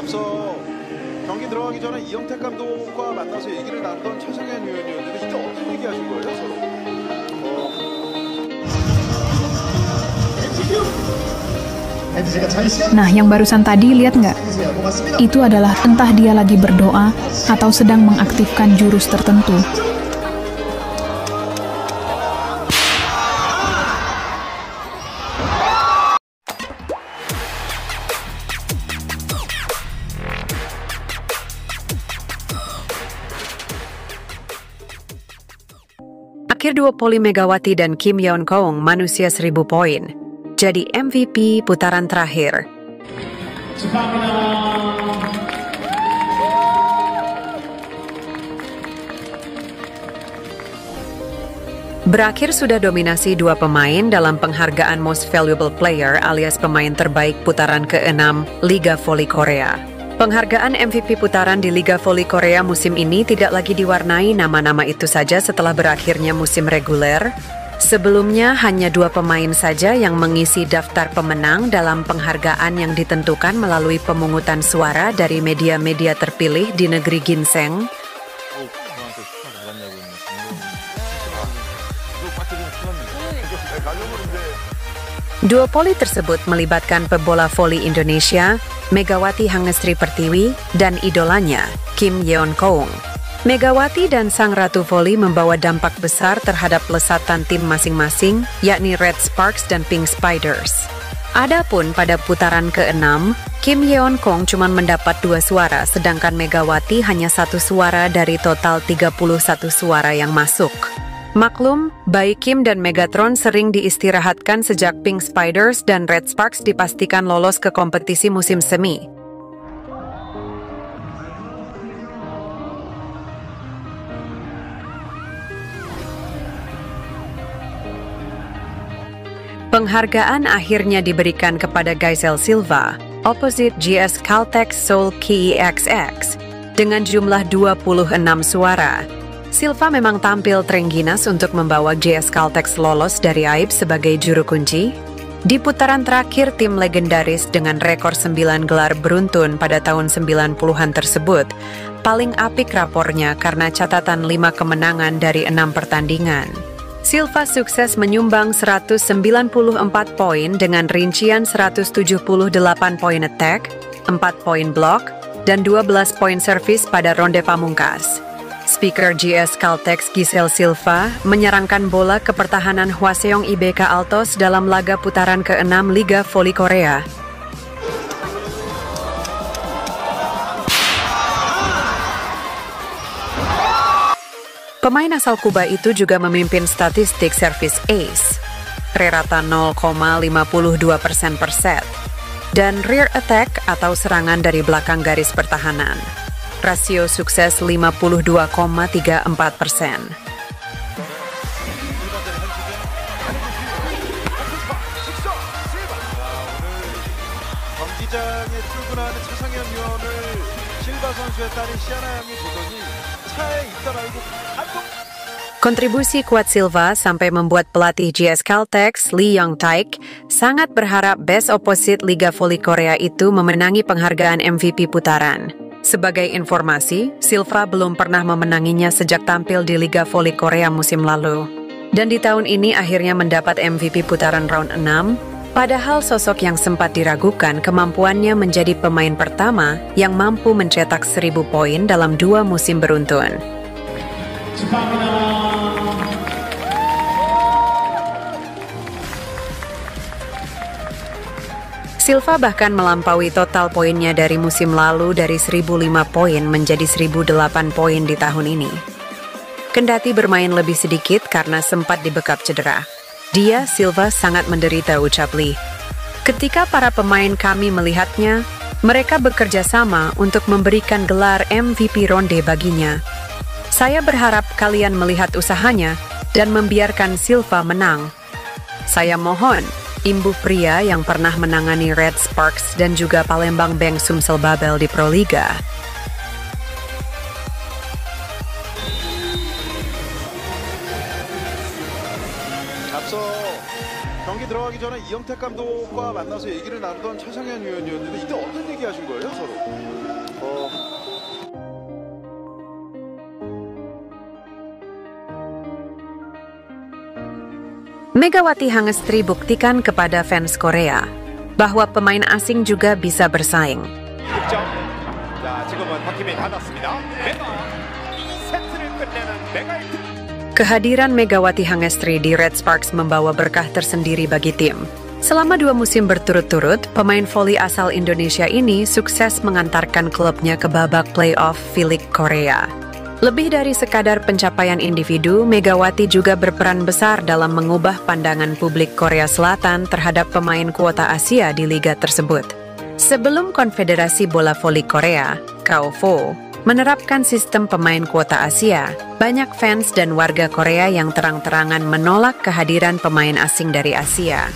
앞서 경기 들어가기 전에 이영택 감독과 만나서 얘기를 나눴던 차성현 위원이었는데 이때 어떤 얘기하신 거예요, 서로? Nah, yang barusan tadi lihat nggak? Itu adalah entah dia lagi berdoa atau sedang mengaktifkan jurus tertentu. Akhir duopoli Megawati dan Kim Yeon-keung manusia 1000 poin. Jadi MVP putaran terakhir. Berakhir sudah dominasi dua pemain dalam penghargaan Most Valuable Player alias pemain terbaik putaran ke-6 Liga Voli Korea. Penghargaan MVP putaran di Liga Voli Korea musim ini tidak lagi diwarnai nama-nama itu saja setelah berakhirnya musim reguler. Sebelumnya hanya dua pemain saja yang mengisi daftar pemenang dalam penghargaan yang ditentukan melalui pemungutan suara dari media-media terpilih di negeri ginseng. Duopoli tersebut melibatkan pebola voli Indonesia, Megawati Hangestri Pertiwi, dan idolanya, Kim Yeon-keung. Megawati dan sang Ratu Voli membawa dampak besar terhadap lesatan tim masing-masing, yakni Red Sparks dan Pink Spiders. Adapun pada putaran ke-6, Kim Yeon-keung cuma mendapat 2 suara, sedangkan Megawati hanya 1 suara dari total 31 suara yang masuk. Maklum, baik Kim dan Megatron sering diistirahatkan sejak Pink Spiders dan Red Sparks dipastikan lolos ke kompetisi musim semi. Penghargaan akhirnya diberikan kepada Gaisel Silva, opposite GS Caltex Seoul KEXX, dengan jumlah 26 suara. Silva memang tampil terengginas untuk membawa GS Caltex lolos dari aib sebagai juru kunci. Di putaran terakhir, tim legendaris dengan rekor 9 gelar beruntun pada tahun 90-an tersebut, paling apik rapornya karena catatan 5 kemenangan dari 6 pertandingan. Silva sukses menyumbang 194 poin dengan rincian 178 poin attack, 4 poin block, dan 12 poin service pada ronde pamungkas. Speaker GS Caltex Giselle Silva menyerangkan bola ke pertahanan Hwaseong IBK Altos dalam laga putaran ke-6 Liga Voli Korea. Pemain asal Kuba itu juga memimpin statistik service ace, rata 0,52% per set, dan rear attack atau serangan dari belakang garis pertahanan. Rasio sukses 52,34%. 경기장에 출근하는 차성현 위원을 실바 선수의 딸인 시아나 양이 보더니 차에 있다 말고 안동. Kontribusi kuat Silva sampai membuat pelatih GS Caltex, Lee Young-taek, sangat berharap Best Opposite Liga Voli Korea itu memenangi penghargaan MVP putaran. Sebagai informasi, Silva belum pernah memenanginya sejak tampil di Liga Voli Korea musim lalu. Dan di tahun ini akhirnya mendapat MVP putaran round 6, padahal sosok yang sempat diragukan kemampuannya menjadi pemain pertama yang mampu mencetak 1000 poin dalam 2 musim beruntun. Silva bahkan melampaui total poinnya dari musim lalu dari 1005 poin menjadi 1008 poin di tahun ini. Kendati bermain lebih sedikit karena sempat dibekap cedera. Dia, Silva, sangat menderita, ucap Lee. Ketika para pemain kami melihatnya, mereka bekerja sama untuk memberikan gelar MVP ronde baginya. Saya berharap kalian melihat usahanya dan membiarkan Silva menang. Saya mohon, imbuh pria yang pernah menangani Red Sparks dan juga Palembang Bank Sumsel Babel di Proliga. 앞서 경기 들어가기 전에 이영택 감독과 만나서 얘기를 나누던 차상현 위원이었는데 이때 어떤 얘기 하신 거예요, 서로? Megawati Hangestri buktikan kepada fans Korea bahwa pemain asing juga bisa bersaing. 득점. 자, 지금은 박희민 받았습니다. 메가 2세트를 끝내는 메가 1등. Kehadiran Megawati Hangestri di Red Sparks membawa berkah tersendiri bagi tim. Selama 2 musim berturut-turut, pemain voli asal Indonesia ini sukses mengantarkan klubnya ke babak playoff V-League Korea. Lebih dari sekadar pencapaian individu, Megawati juga berperan besar dalam mengubah pandangan publik Korea Selatan terhadap pemain kuota Asia di liga tersebut. Sebelum Konfederasi Bola Voli Korea, KOVO, menerapkan sistem pemain kuota Asia, banyak fans dan warga Korea yang terang-terangan menolak kehadiran pemain asing dari Asia.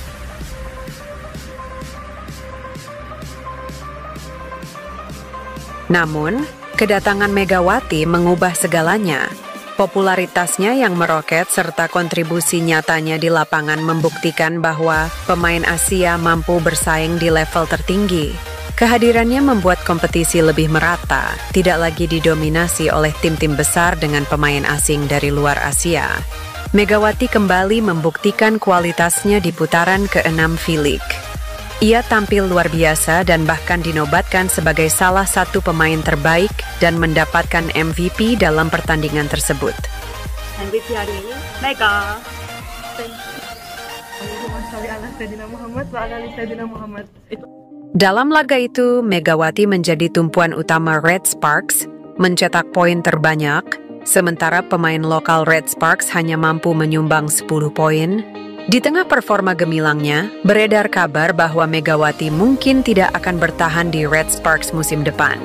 Namun, kedatangan Megawati mengubah segalanya. Popularitasnya yang meroket serta kontribusi nyatanya di lapangan membuktikan bahwa pemain Asia mampu bersaing di level tertinggi. Kehadirannya membuat kompetisi lebih merata, tidak lagi didominasi oleh tim-tim besar dengan pemain asing dari luar Asia. Megawati kembali membuktikan kualitasnya di putaran ke-6 V-League. Ia tampil luar biasa dan bahkan dinobatkan sebagai salah satu pemain terbaik dan mendapatkan MVP dalam pertandingan tersebut. MVP hari ini Mega. Allahumma sholli ala Sayyidina Muhammad wa ala ali Sayyidina Muhammad. Dalam laga itu, Megawati menjadi tumpuan utama Red Sparks, mencetak poin terbanyak, sementara pemain lokal Red Sparks hanya mampu menyumbang 10 poin. Di tengah performa gemilangnya, beredar kabar bahwa Megawati mungkin tidak akan bertahan di Red Sparks musim depan.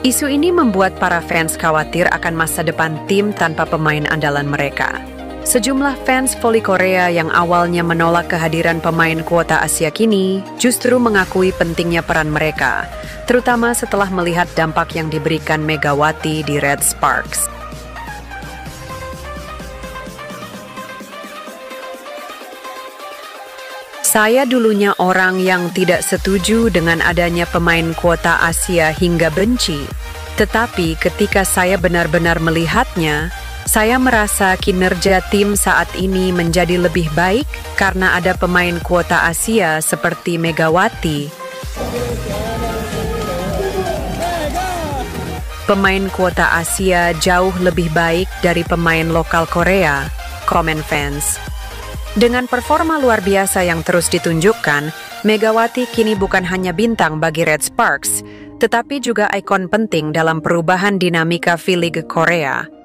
Isu ini membuat para fans khawatir akan masa depan tim tanpa pemain andalan mereka. Sejumlah fans voli Korea yang awalnya menolak kehadiran pemain kuota Asia kini justru mengakui pentingnya peran mereka, terutama setelah melihat dampak yang diberikan Megawati di Red Sparks. Saya dulunya orang yang tidak setuju dengan adanya pemain kuota Asia hingga benci. Tetapi ketika saya benar-benar melihatnya, saya merasa kinerja tim saat ini menjadi lebih baik karena ada pemain kuota Asia seperti Megawati. Pemain kuota Asia jauh lebih baik dari pemain lokal Korea, komen fans. Dengan performa luar biasa yang terus ditunjukkan, Megawati kini bukan hanya bintang bagi Red Sparks, tetapi juga ikon penting dalam perubahan dinamika V-League Korea.